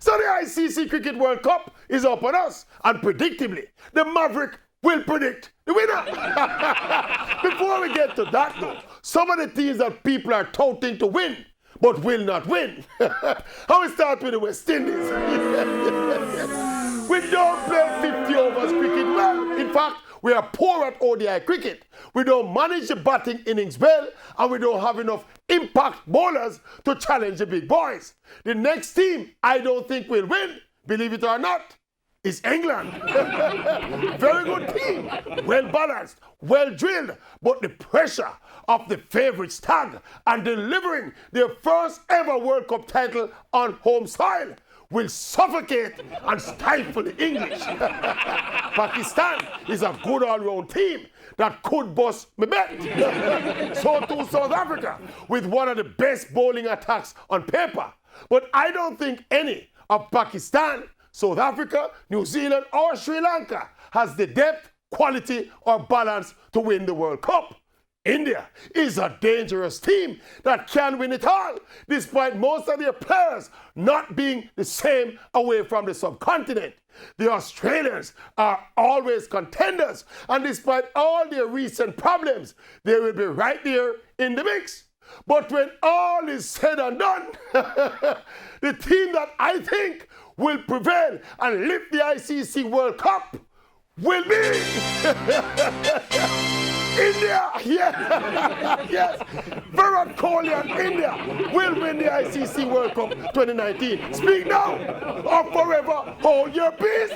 So the ICC Cricket World Cup is up on us, and predictably, the Maverick will predict the winner. Before we get to that though, some of the teams that people are touting to win, but will not win. How we start with the West Indies. We don't play 50 overs cricket well. In fact, we are poor at ODI cricket. We don't manage the batting innings well, and we don't have enough impact bowlers to challenge the big boys. The next team I don't think will win, believe it or not, is England. Very good team, well balanced, well drilled, but the pressure of the favourites tag and delivering their first ever World Cup title on home soil will suffocate and stifle the English. Pakistan is a good all-round team that could bust my bet. So too South Africa, with one of the best bowling attacks on paper. But I don't think any of Pakistan, South Africa, New Zealand, or Sri Lanka has the depth, quality, or balance to win the World Cup. India is a dangerous team that can win it all, despite most of their players not being the same away from the subcontinent. The Australians are always contenders, and despite all their recent problems, they will be right there in the mix. But when all is said and done, the team that I think will prevail and lift the ICC World Cup will be India. Yes, yes. Virat Kohli and India will win the ICC World Cup 2019. Speak now or forever hold your peace.